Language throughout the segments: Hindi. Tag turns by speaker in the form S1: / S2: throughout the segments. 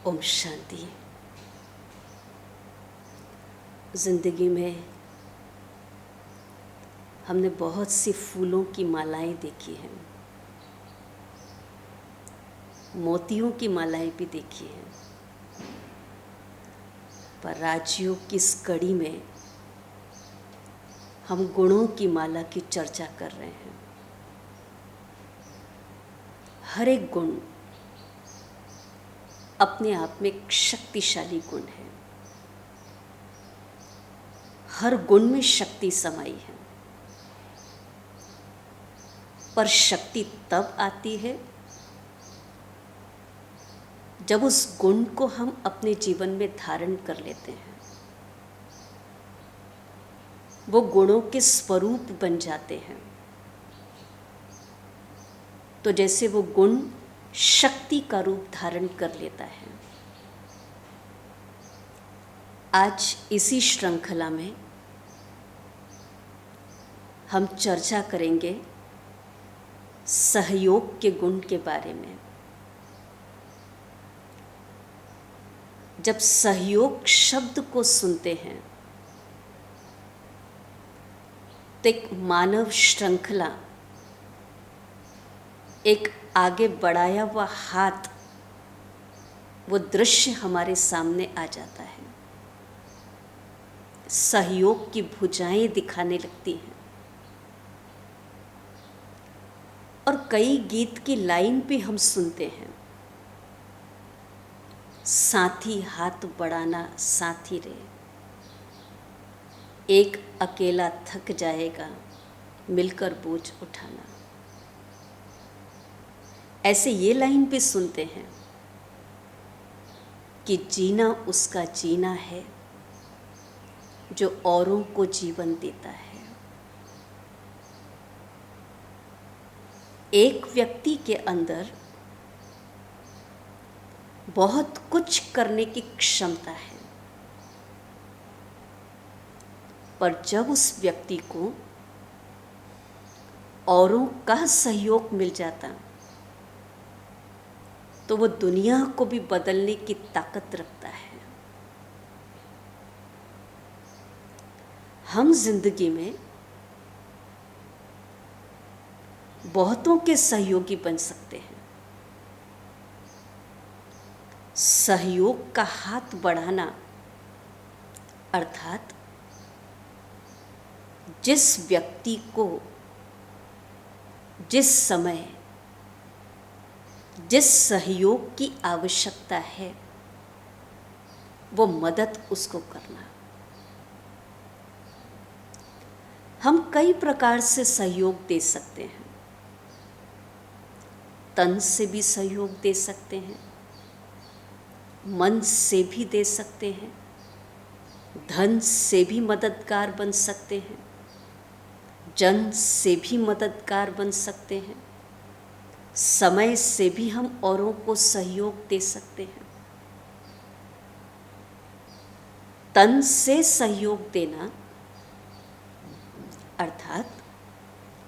S1: ओम शांति। ज़िंदगी में हमने बहुत सी फूलों की मालाएं देखी हैं, मोतियों की मालाएं भी देखी हैं, पर राजयोग की इस कड़ी में हम गुणों की माला की चर्चा कर रहे हैं। हर एक गुण अपने आप में एक शक्तिशाली गुण है। हर गुण में शक्ति समाई है, पर शक्ति तब आती है जब उस गुण को हम अपने जीवन में धारण कर लेते हैं। वो गुणों के स्वरूप बन जाते हैं। तो जैसे वो गुण शक्ति का रूप धारण कर लेता है। आज इसी श्रृंखला में हम चर्चा करेंगे सहयोग के गुण के बारे में। जब सहयोग शब्द को सुनते हैं तो एक मानव श्रृंखला, एक आगे बढ़ाया हुआ हाथ, वो दृश्य हमारे सामने आ जाता है। सहयोग की भुजाएं दिखाने लगती हैं और कई गीत की लाइन भी हम सुनते हैं, साथी हाथ बढ़ाना साथी रे, एक अकेला थक जाएगा मिलकर बोझ उठाना। ऐसे ये लाइन भी सुनते हैं कि जीना उसका जीना है जो औरों को जीवन देता है। एक व्यक्ति के अंदर बहुत कुछ करने की क्षमता है, पर जब उस व्यक्ति को औरों का सहयोग मिल जाता तो वो दुनिया को भी बदलने की ताकत रखता है। हम जिंदगी में बहुतों के सहयोगी बन सकते हैं। सहयोग का हाथ बढ़ाना अर्थात जिस व्यक्ति को जिस समय जिस सहयोग की आवश्यकता है वो मदद उसको करना। हम कई प्रकार से सहयोग दे सकते हैं। तन से भी सहयोग दे सकते हैं, मन से भी दे सकते हैं, धन से भी मददगार बन सकते हैं, जन से भी मददगार बन सकते हैं, समय से भी हम औरों को सहयोग दे सकते हैं। तन से सहयोग देना अर्थात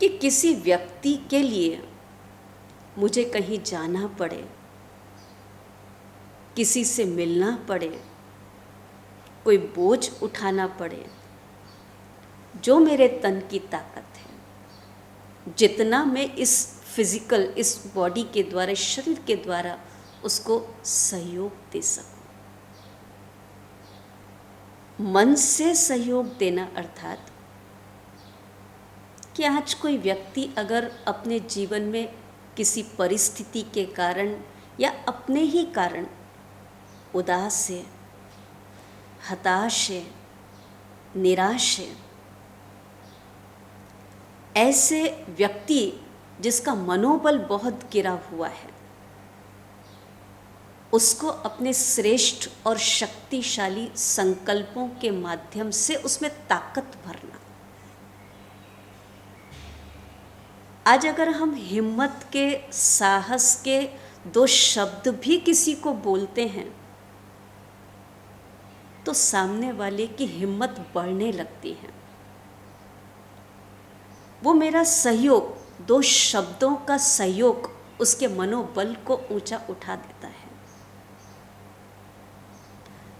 S1: कि किसी व्यक्ति के लिए मुझे कहीं जाना पड़े, किसी से मिलना पड़े, कोई बोझ उठाना पड़े, जो मेरे तन की ताकत है, जितना मैं इस फिजिकल, इस बॉडी के द्वारा, शरीर के द्वारा उसको सहयोग दे सकूं। मन से सहयोग देना अर्थात कि आज कोई व्यक्ति अगर अपने जीवन में किसी परिस्थिति के कारण या अपने ही कारण उदास है, हताश है, निराश है, ऐसे व्यक्ति जिसका मनोबल बहुत गिरा हुआ है, उसको अपने श्रेष्ठ और शक्तिशाली संकल्पों के माध्यम से उसमें ताकत भरना। आज अगर हम हिम्मत के, साहस के दो शब्द भी किसी को बोलते हैं तो सामने वाले की हिम्मत बढ़ने लगती है। वो मेरा सहयोग, दो शब्दों का सहयोग उसके मनोबल को ऊंचा उठा देता है।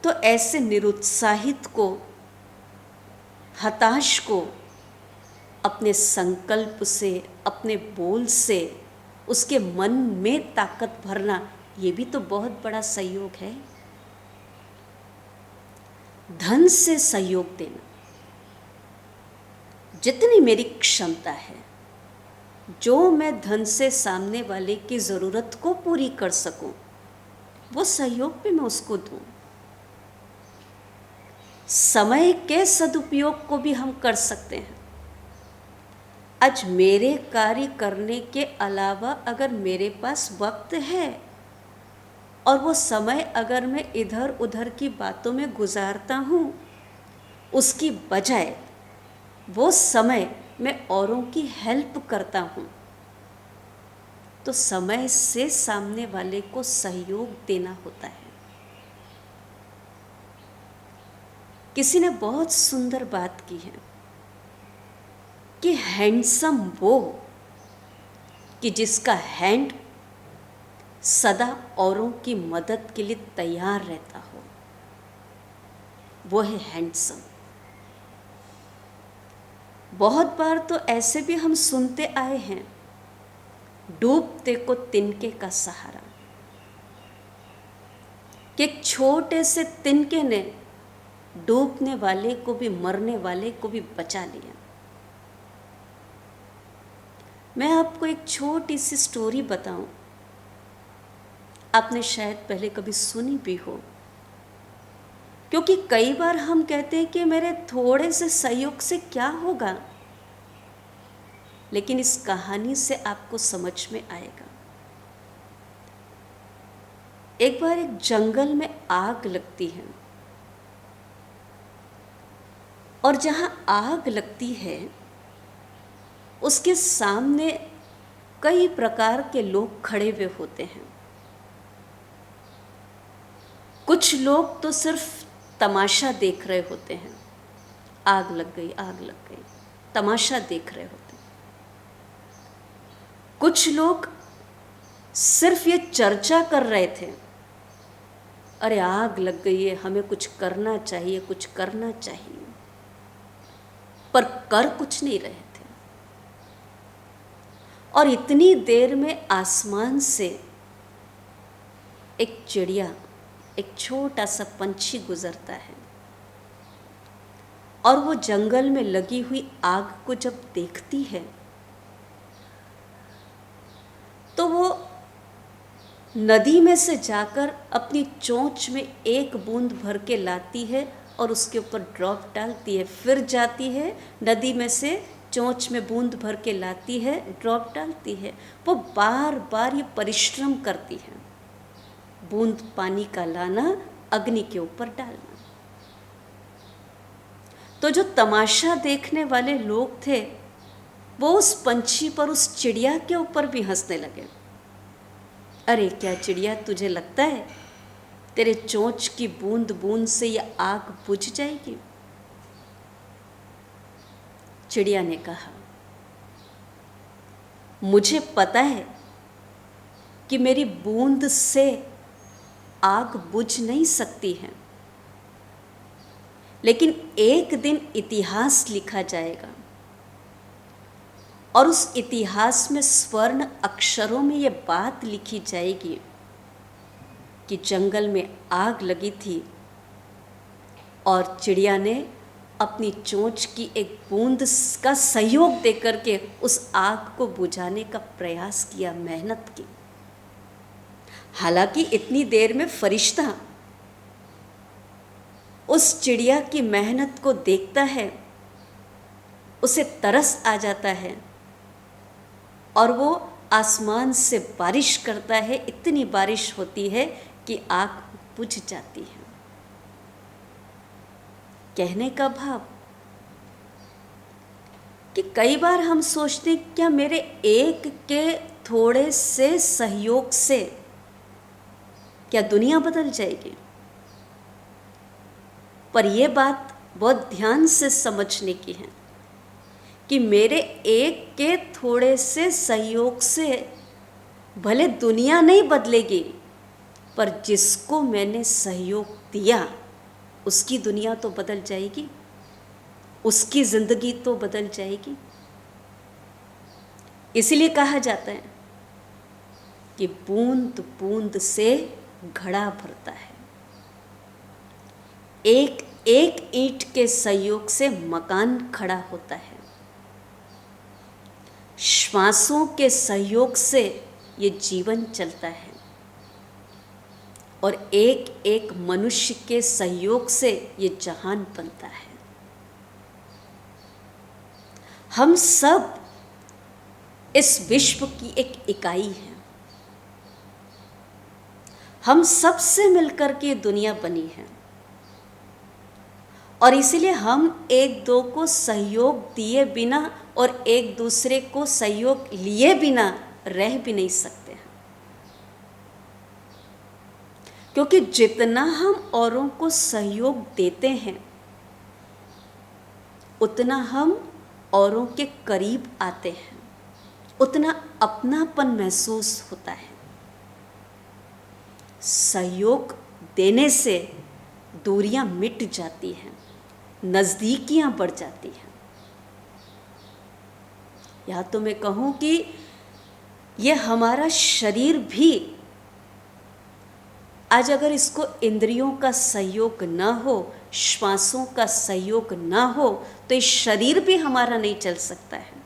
S1: तो ऐसे निरुत्साहित को, हताश को अपने संकल्प से, अपने बोल से उसके मन में ताकत भरना, ये भी तो बहुत बड़ा सहयोग है। धन से सहयोग देना, जितनी मेरी क्षमता है, जो मैं धन से सामने वाले की ज़रूरत को पूरी कर सकूं, वो सहयोग भी मैं उसको दूं। समय के सदुपयोग को भी हम कर सकते हैं। आज मेरे कार्य करने के अलावा अगर मेरे पास वक्त है और वो समय अगर मैं इधर उधर की बातों में गुजारता हूँ, उसकी बजाय वो समय मैं औरों की हेल्प करता हूँ, तो समय से सामने वाले को सहयोग देना होता है। किसी ने बहुत सुंदर बात की है कि हैंडसम वो कि जिसका हैंड सदा औरों की मदद के लिए तैयार रहता हो, वो है हैंडसम। बहुत बार तो ऐसे भी हम सुनते आए हैं, डूबते को तिनके का सहारा, कि एक छोटे से तिनके ने डूबने वाले को भी, मरने वाले को भी बचा लिया। मैं आपको एक छोटी सी स्टोरी बताऊं, आपने शायद पहले कभी सुनी भी हो, क्योंकि कई बार हम कहते हैं कि मेरे थोड़े से सहयोग से क्या होगा, लेकिन इस कहानी से आपको समझ में आएगा। एक बार एक जंगल में आग लगती है, और जहां आग लगती है उसके सामने कई प्रकार के लोग खड़े हुए होते हैं। कुछ लोग तो सिर्फ तमाशा देख रहे होते हैं, आग लग गई, आग लग गई, तमाशा देख रहे होते हैं। कुछ लोग सिर्फ ये चर्चा कर रहे थे, अरे आग लग गई है, हमें कुछ करना चाहिए, कुछ करना चाहिए, पर कर कुछ नहीं रहे थे। और इतनी देर में आसमान से एक चिड़िया, एक छोटा सा पंछी गुजरता है, और वो जंगल में लगी हुई आग को जब देखती है तो वो नदी में से जाकर अपनी चोंच में एक बूंद भर के लाती है और उसके ऊपर ड्रॉप डालती है, फिर जाती है नदी में से चोंच में बूंद भर के लाती है, ड्रॉप डालती है। वो बार बार ये परिश्रम करती है, बूंद पानी का लाना, अग्नि के ऊपर डालना। तो जो तमाशा देखने वाले लोग थे, वो उस पंछी पर, उस चिड़िया के ऊपर भी हंसने लगे। अरे क्या चिड़िया, तुझे लगता है तेरे चोंच की बूंद बूंद से ये आग बुझ जाएगी? चिड़िया ने कहा, मुझे पता है कि मेरी बूंद से आग बुझ नहीं सकती है, लेकिन एक दिन इतिहास लिखा जाएगा और उस इतिहास में स्वर्ण अक्षरों में ये बात लिखी जाएगी कि जंगल में आग लगी थी और चिड़िया ने अपनी चोंच की एक बूंद का सहयोग देकर के उस आग को बुझाने का प्रयास किया, मेहनत की। हालांकि इतनी देर में फरिश्ता उस चिड़िया की मेहनत को देखता है, उसे तरस आ जाता है और वो आसमान से बारिश करता है। इतनी बारिश होती है कि आग बुझ जाती है। कहने का भाव कि कई बार हम सोचते हैं क्या मेरे एक के थोड़े से सहयोग से क्या दुनिया बदल जाएगी? पर यह बात बहुत ध्यान से समझने की है कि मेरे एक के थोड़े से सहयोग से भले दुनिया नहीं बदलेगी, पर जिसको मैंने सहयोग दिया उसकी दुनिया तो बदल जाएगी, उसकी जिंदगी तो बदल जाएगी। इसलिए कहा जाता है कि बूंद बूंद से घड़ा भरता है, एक एक ईंट के सहयोग से मकान खड़ा होता है, श्वासों के सहयोग से ये जीवन चलता है, और एक एक मनुष्य के सहयोग से ये जहान बनता है। हम सब इस विश्व की एक इकाई है, हम सब से मिलकर के दुनिया बनी है, और इसीलिए हम एक दो को सहयोग दिए बिना और एक दूसरे को सहयोग लिए बिना रह भी नहीं सकते हैं। क्योंकि जितना हम औरों को सहयोग देते हैं उतना हम औरों के करीब आते हैं, उतना अपनापन महसूस होता है। सहयोग देने से दूरियां मिट जाती हैं, नज़दीकियां बढ़ जाती हैं। या तो मैं कहूँ कि ये हमारा शरीर भी आज अगर इसको इंद्रियों का सहयोग न हो, श्वासों का सहयोग न हो, तो ये शरीर भी हमारा नहीं चल सकता है।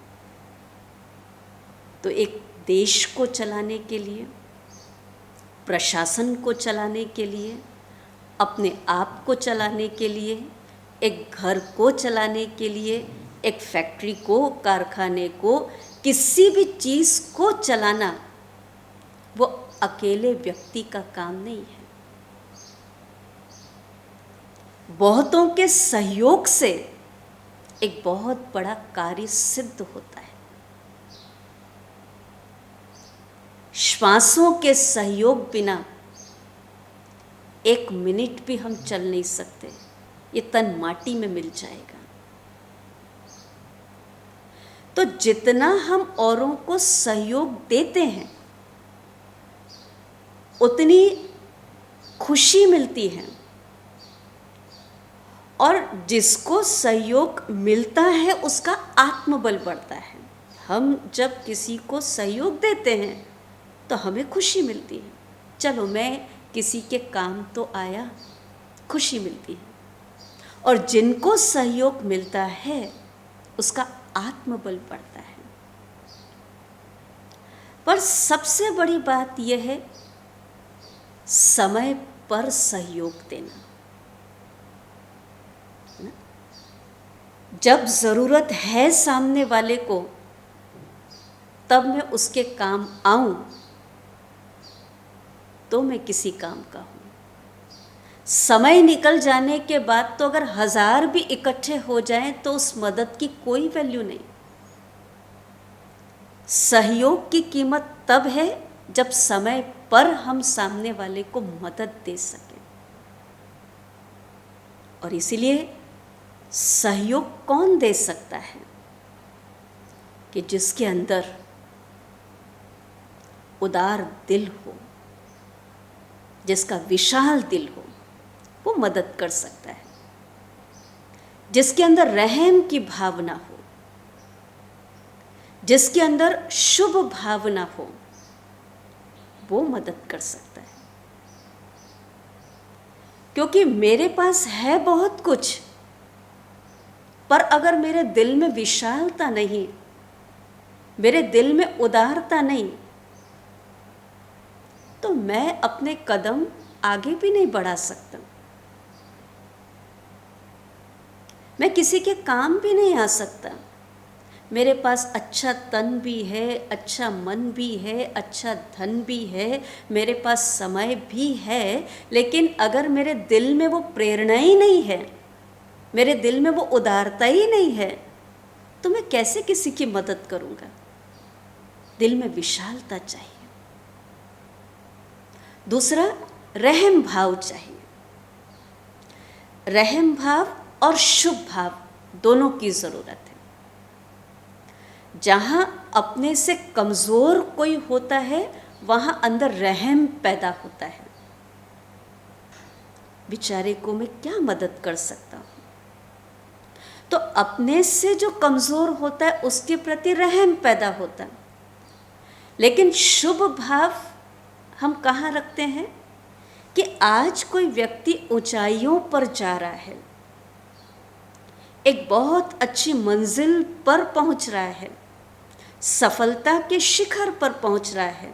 S1: तो एक देश को चलाने के लिए, प्रशासन को चलाने के लिए, अपने आप को चलाने के लिए, एक घर को चलाने के लिए, एक फैक्ट्री को, कारखाने को, किसी भी चीज़ को चलाना वो अकेले व्यक्ति का काम नहीं है। बहुतों के सहयोग से एक बहुत बड़ा कार्य सिद्ध होता है। श्वासों के सहयोग बिना एक मिनट भी हम चल नहीं सकते, ये तन माटी में मिल जाएगा। तो जितना हम औरों को सहयोग देते हैं उतनी खुशी मिलती है, और जिसको सहयोग मिलता है उसका आत्मबल बढ़ता है। हम जब किसी को सहयोग देते हैं तो हमें खुशी मिलती है, चलो मैं किसी के काम तो आया, खुशी मिलती है। और जिनको सहयोग मिलता है उसका आत्मबल बढ़ता है। पर सबसे बड़ी बात यह है समय पर सहयोग देना। जब ज़रूरत है सामने वाले को तब मैं उसके काम आऊं तो मैं किसी काम का हूं। समय निकल जाने के बाद तो अगर 1000 भी इकट्ठे हो जाएं तो उस मदद की कोई वैल्यू नहीं। सहयोग की कीमत तब है जब समय पर हम सामने वाले को मदद दे सकें। और इसीलिए सहयोग कौन दे सकता है कि जिसके अंदर उदार दिल हो, जिसका विशाल दिल हो, वो मदद कर सकता है। जिसके अंदर रहम की भावना हो, जिसके अंदर शुभ भावना हो, वो मदद कर सकता है। क्योंकि मेरे पास है बहुत कुछ, पर अगर मेरे दिल में विशालता नहीं, मेरे दिल में उदारता नहीं, तो मैं अपने कदम आगे भी नहीं बढ़ा सकता, मैं किसी के काम भी नहीं आ सकता। मेरे पास अच्छा तन भी है, अच्छा मन भी है, अच्छा धन भी है, मेरे पास समय भी है, लेकिन अगर मेरे दिल में वो प्रेरणा ही नहीं है, मेरे दिल में वो उदारता ही नहीं है, तो मैं कैसे किसी की मदद करूँगा। दिल में विशालता चाहिए। दूसरा, रहम भाव चाहिए। रहम भाव और शुभ भाव दोनों की ज़रूरत है। जहाँ अपने से कमज़ोर कोई होता है वहाँ अंदर रहम पैदा होता है। बेचारे को मैं क्या मदद कर सकता हूँ। तो अपने से जो कमज़ोर होता है उसके प्रति रहम पैदा होता है। लेकिन शुभ भाव हम कहाँ रखते हैं कि आज कोई व्यक्ति ऊंचाइयों पर जा रहा है, एक बहुत अच्छी मंजिल पर पहुंच रहा है, सफलता के शिखर पर पहुंच रहा है,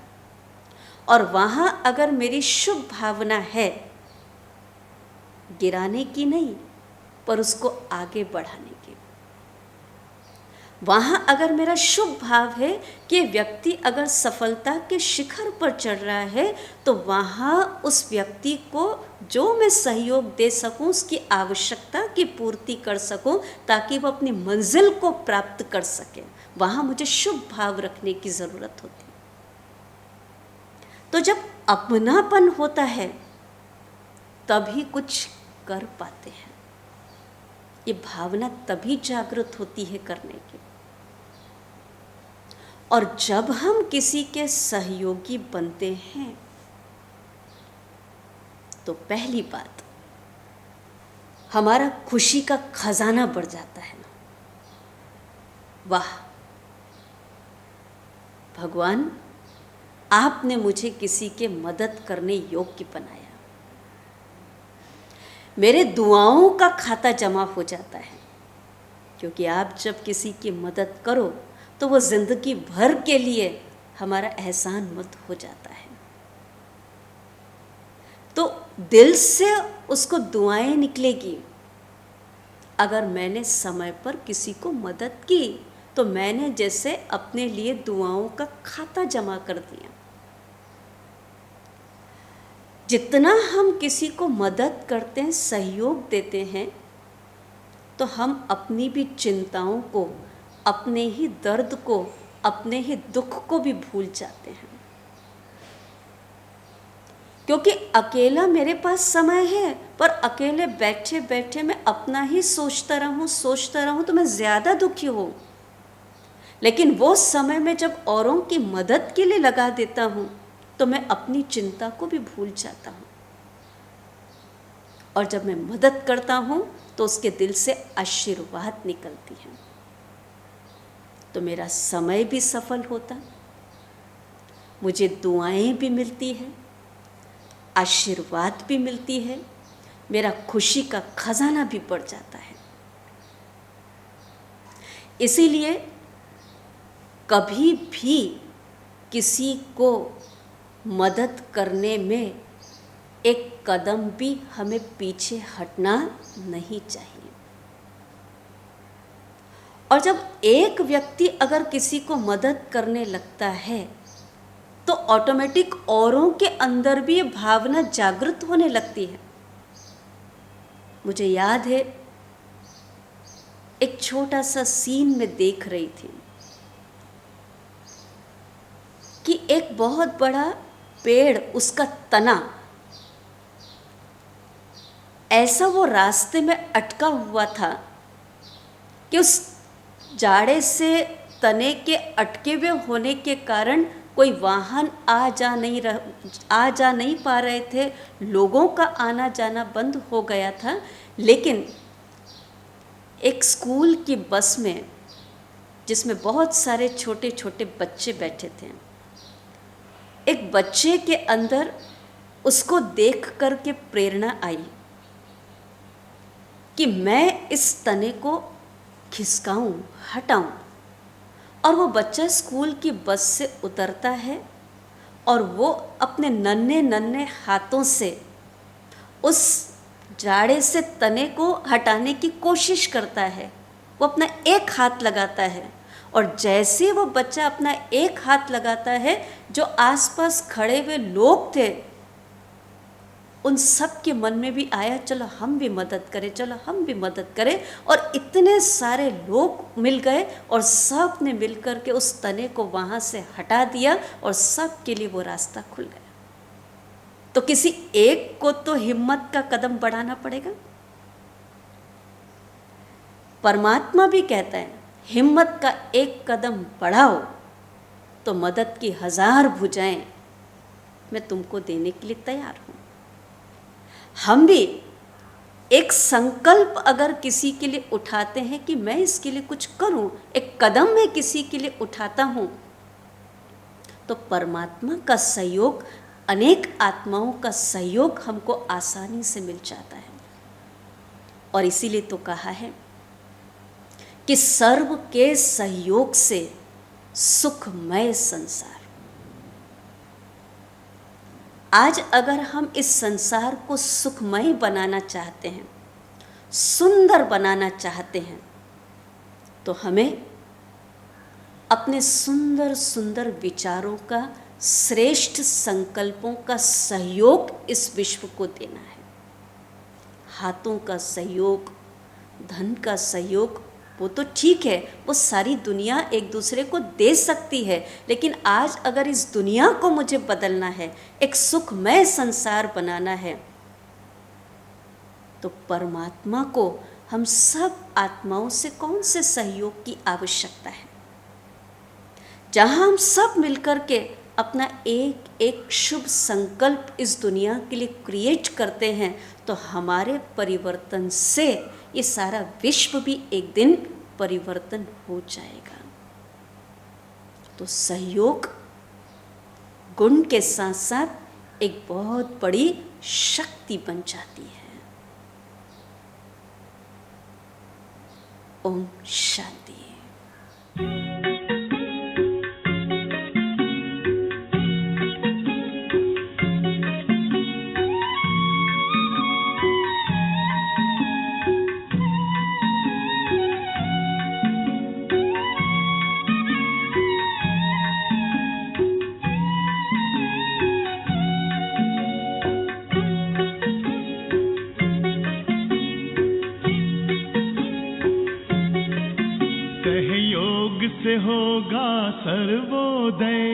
S1: और वहाँ अगर मेरी शुभ भावना है, गिराने की नहीं पर उसको आगे बढ़ाने की, वहाँ अगर मेरा शुभ भाव है कि व्यक्ति अगर सफलता के शिखर पर चढ़ रहा है, तो वहाँ उस व्यक्ति को जो मैं सहयोग दे सकूं, उसकी आवश्यकता की पूर्ति कर सकूं, ताकि वो अपनी मंजिल को प्राप्त कर सके, वहाँ मुझे शुभ भाव रखने की ज़रूरत होती है। तो जब अपनापन होता है तभी कुछ कर पाते हैं। ये भावना तभी जागृत होती है करने की। और जब हम किसी के सहयोगी बनते हैं तो पहली बात, हमारा खुशी का खजाना बढ़ जाता है। वाह भगवान, आपने मुझे किसी के मदद करने योग्य बनाया। मेरे दुआओं का खाता जमा हो जाता है, क्योंकि आप जब किसी की मदद करो तो वो ज़िंदगी भर के लिए हमारा एहसान मत हो जाता है। तो दिल से उसको दुआएं निकलेगी। अगर मैंने समय पर किसी को मदद की तो मैंने जैसे अपने लिए दुआओं का खाता जमा कर दिया। जितना हम किसी को मदद करते हैं, सहयोग देते हैं, तो हम अपनी भी चिंताओं को, अपने ही दर्द को, अपने ही दुख को भी भूल जाते हैं। क्योंकि अकेला मेरे पास समय है, पर अकेले बैठे बैठे मैं अपना ही सोचता रहूं तो मैं ज़्यादा दुखी हूँ। लेकिन वो समय में जब औरों की मदद के लिए लगा देता हूँ तो मैं अपनी चिंता को भी भूल जाता हूँ। और जब मैं मदद करता हूँ तो उसके दिल से आशीर्वाद निकलती है, तो मेरा समय भी सफल होता, मुझे दुआएं भी मिलती है, आशीर्वाद भी मिलती है, मेरा खुशी का खजाना भी बढ़ जाता है। इसीलिए कभी भी किसी को मदद करने में एक कदम भी हमें पीछे हटना नहीं चाहिए। और जब एक व्यक्ति अगर किसी को मदद करने लगता है तो ऑटोमेटिक औरों के अंदर भी ये भावना जागृत होने लगती है। मुझे याद है, एक छोटा सा सीन में देख रही थी कि एक बहुत बड़ा पेड़, उसका तना ऐसा वो रास्ते में अटका हुआ था कि उस जाड़े से तने के अटके हुए होने के कारण कोई वाहन आ जा नहीं पा रहे थे, लोगों का आना जाना बंद हो गया था। लेकिन एक स्कूल की बस में, जिसमें बहुत सारे छोटे छोटे बच्चे बैठे थे, एक बच्चे के अंदर उसको देख कर के प्रेरणा आई कि मैं इस तने को खिसकाऊं, हटाऊं। और वो बच्चा स्कूल की बस से उतरता है और वो अपने नन्हे नन्हे हाथों से उस जाड़े से तने को हटाने की कोशिश करता है। वो अपना एक हाथ लगाता है, और जैसे वो बच्चा अपना एक हाथ लगाता है, जो आसपास खड़े हुए लोग थे उन सब के मन में भी आया, चलो हम भी मदद करें, चलो हम भी मदद करें। और इतने सारे लोग मिल गए और सब ने मिलकर के उस तने को वहाँ से हटा दिया और सब के लिए वो रास्ता खुल गया। तो किसी एक को तो हिम्मत का कदम बढ़ाना पड़ेगा। परमात्मा भी कहता है, हिम्मत का एक कदम बढ़ाओ तो मदद की 1000 भुजाएं मैं तुमको देने के लिए तैयार हूँ। हम भी एक संकल्प अगर किसी के लिए उठाते हैं कि मैं इसके लिए कुछ करूं, एक कदम मैं किसी के लिए उठाता हूं, तो परमात्मा का सहयोग, अनेक आत्माओं का सहयोग हमको आसानी से मिल जाता है। और इसीलिए तो कहा है कि सर्व के सहयोग से सुखमय संसार। आज अगर हम इस संसार को सुखमय बनाना चाहते हैं, सुंदर बनाना चाहते हैं, तो हमें अपने सुंदर सुंदर विचारों का, श्रेष्ठ संकल्पों का सहयोग इस विश्व को देना है। हाथों का सहयोग, धन का सहयोग, वो तो ठीक है, वो सारी दुनिया एक दूसरे को दे सकती है, लेकिन आज अगर इस दुनिया को मुझे बदलना है, एक सुखमय संसार बनाना है, तो परमात्मा को हम सब आत्माओं से कौन से सहयोग की आवश्यकता है? जहाँ हम सब मिलकर के अपना एक एक शुभ संकल्प इस दुनिया के लिए क्रिएट करते हैं, तो हमारे परिवर्तन से ये सारा विश्व भी एक दिन परिवर्तन हो जाएगा। तो सहयोग गुण के साथ साथ एक बहुत बड़ी शक्ति बन जाती है। ओम शांति।
S2: से होगा सर्वोदय,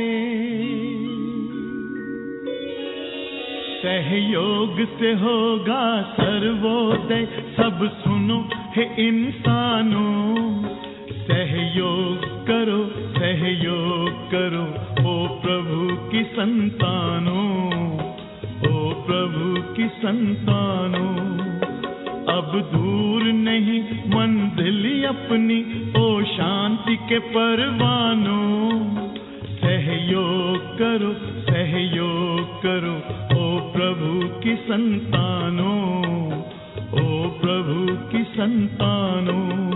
S2: सहयोग से होगा सर्वोदय। सब सुनो हे इंसानों, सहयोग करो, सहयोग करो, ओ प्रभु की संतानों, ओ प्रभु की संतानों। अब दूर नहीं मंजिल अपनी, ओ शांति के परवानों। सहयोग करो, सहयोग करो, ओ प्रभु की संतानों, ओ प्रभु की संतानों।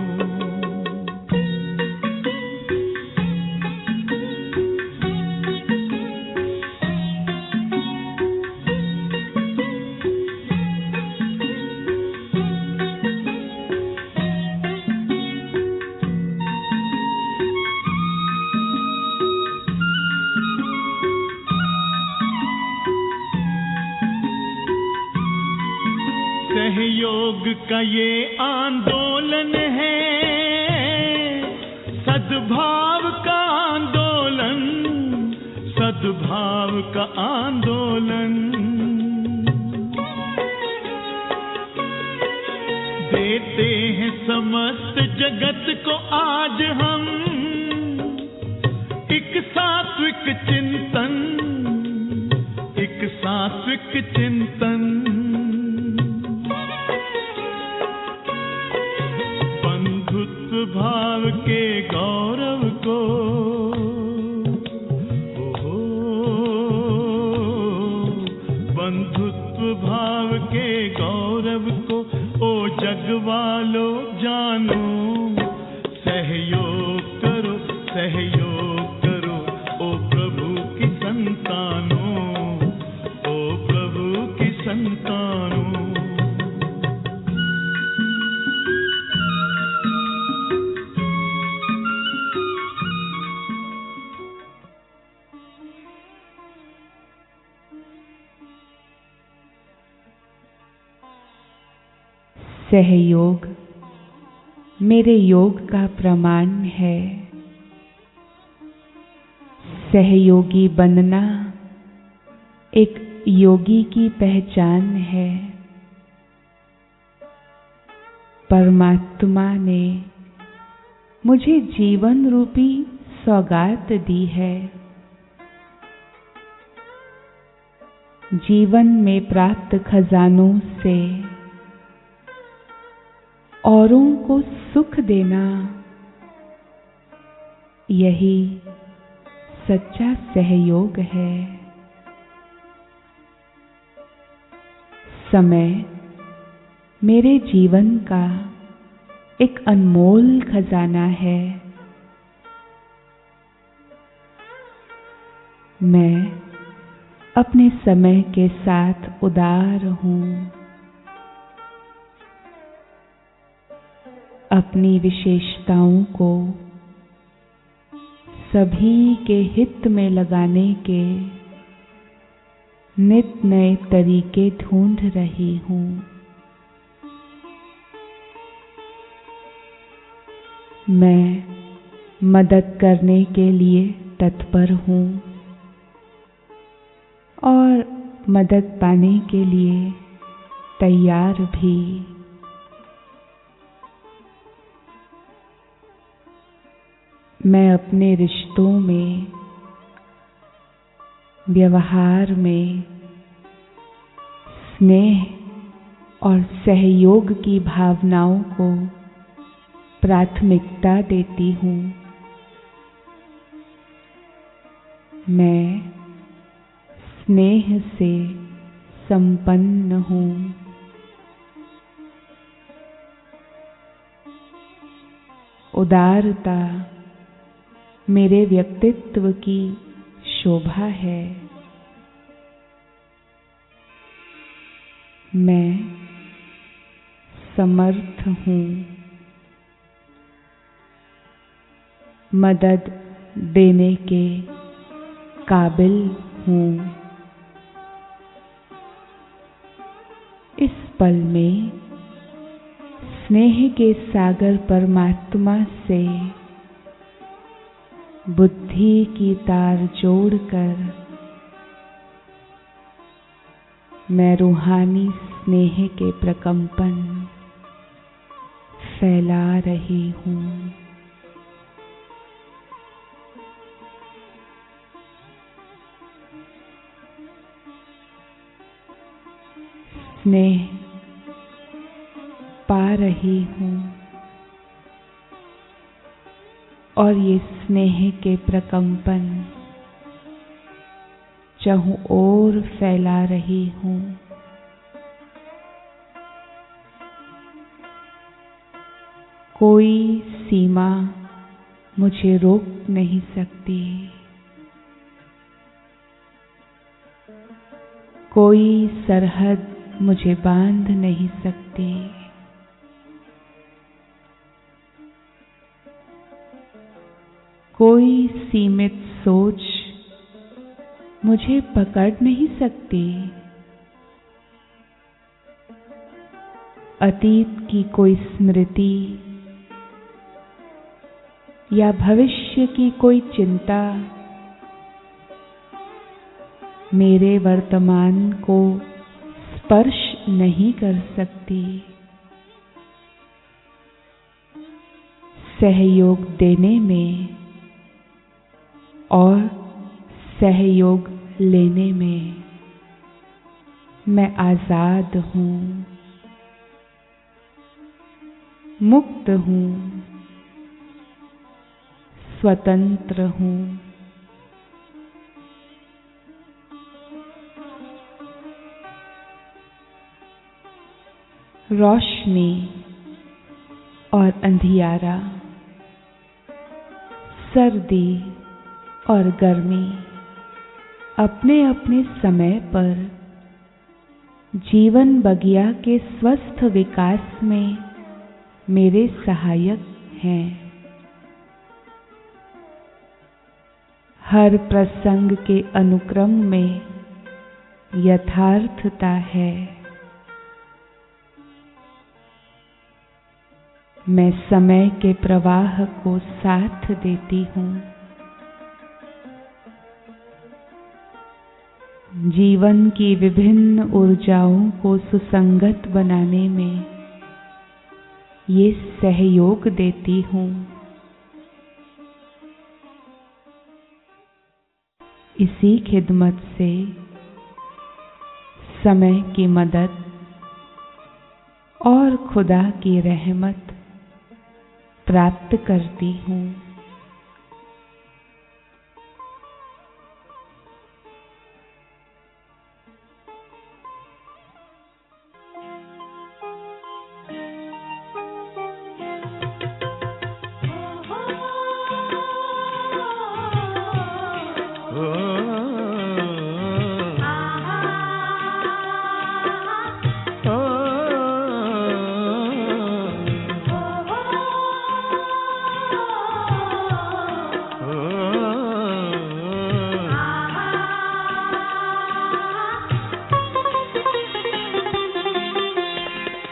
S2: सहयोग का ये आंदोलन है, सद्भाव का आंदोलन, सद्भाव का आंदोलन। देते हैं समस्त जगत को आज हम एक सात्विक चिंतन, एक सात्विक चिंतन। भाव के गौरव को, ओ बंधुत्व भाव के गौरव को, ओ जग वालो जानो। सहयोग करो, सहयोग करो, ओ प्रभु की संतानों, ओ प्रभु की संतानों।
S3: सहयोग मेरे योग का प्रमाण है। सहयोगी बनना एक योगी की पहचान है। परमात्मा ने मुझे जीवन रूपी सौगात दी है। जीवन में प्राप्त खजानों से औरों को सुख देना, यही सच्चा सहयोग है। समय मेरे जीवन का एक अनमोल खजाना है। मैं अपने समय के साथ उदार हूँ। अपनी विशेषताओं को सभी के हित में लगाने के नित नए तरीके ढूंढ रही हूँ। मैं मदद करने के लिए तत्पर हूँ और मदद पाने के लिए तैयार भी। मैं अपने रिश्तों में, व्यवहार में स्नेह और सहयोग की भावनाओं को प्राथमिकता देती हूँ। मैं स्नेह से संपन्न हूँ। उदारता मेरे व्यक्तित्व की शोभा है। मैं समर्थ हूँ। मदद देने के काबिल हूँ। इस पल में स्नेह के सागर परमात्मा से बुद्धि की तार जोड़कर मैं रूहानी स्नेह के प्रकंपन फैला रही हूँ। स्नेह पा रही हूँ और ये स्नेह के प्रकंपन चाहूं ओर फैला रही हूँ। कोई सीमा मुझे रोक नहीं सकती। कोई सरहद मुझे बांध नहीं सकती। कोई सीमित सोच मुझे पकड़ नहीं सकती। अतीत की कोई स्मृति या भविष्य की कोई चिंता मेरे वर्तमान को स्पर्श नहीं कर सकती। सहयोग देने में और सहयोग लेने में मैं आजाद हूँ, मुक्त हूँ, स्वतंत्र हूँ। रोशनी और अंधियारा, सर्दी और गर्मी अपने अपने समय पर जीवन बगिया के स्वस्थ विकास में मेरे सहायक हैं। हर प्रसंग के अनुक्रम में यथार्थता है। मैं समय के प्रवाह को साथ देती हूँ। जीवन की विभिन्न ऊर्जाओं को सुसंगत बनाने में ये सहयोग देती हूँ। इसी खिदमत से समय की मदद और खुदा की रहमत प्राप्त करती हूँ।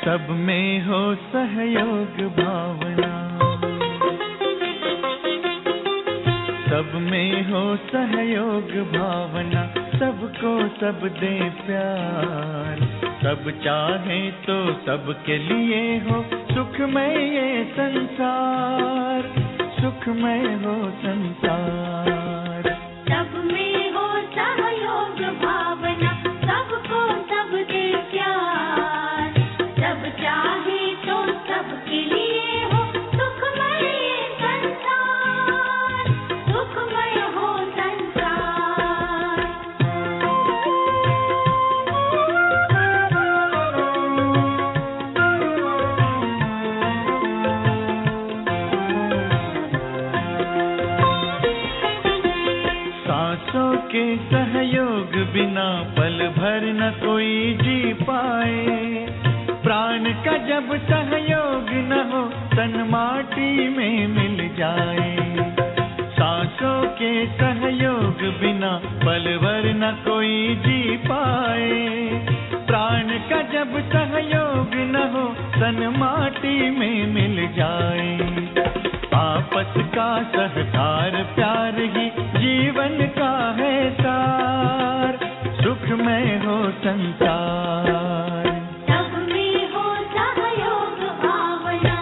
S2: सब में हो सहयोग भावना, सब में हो सहयोग भावना, सबको सब दे प्यार, सब चाहे तो सबके लिए हो सुखमय ये संसार, सुखमय हो संसार।
S4: सब में हो सहयोग भावना, सबको सब दे प्यार, सब चाहे तो सबके लिए हो सुखमय ये संसार, सुखमय हो संसार।
S2: सांसों के सहयोग बिना पल भर न कोई जी पाए, प्राण का जब सहयोग न हो तन माटी में मिल जाए। सांसों के सहयोग बिना पल भर न कोई जी पाए, प्राण का जब सहयोग न हो तन माटी में मिल जाए। आपस का सहकार प्यार ही जीवन का है सार, सुखमय हो संसार।
S4: सब में हो सहयोग भावना,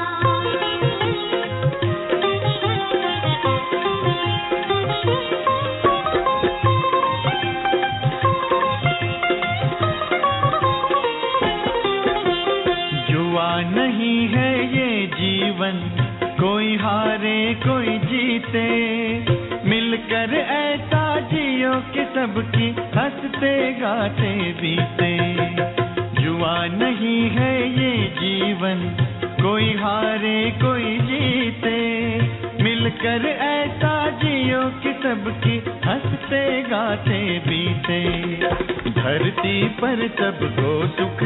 S2: जुआ नहीं है ये जीवन, कोई हारे कोई जीते, मिलकर ऐसा जियो कि सबकी हंसते गाते बीते। जुआ नहीं है ये जीवन, कोई हारे कोई जीते, मिलकर ऐसा जियो कि सबकी हंसते गाते बीते। धरती पर सबको सुख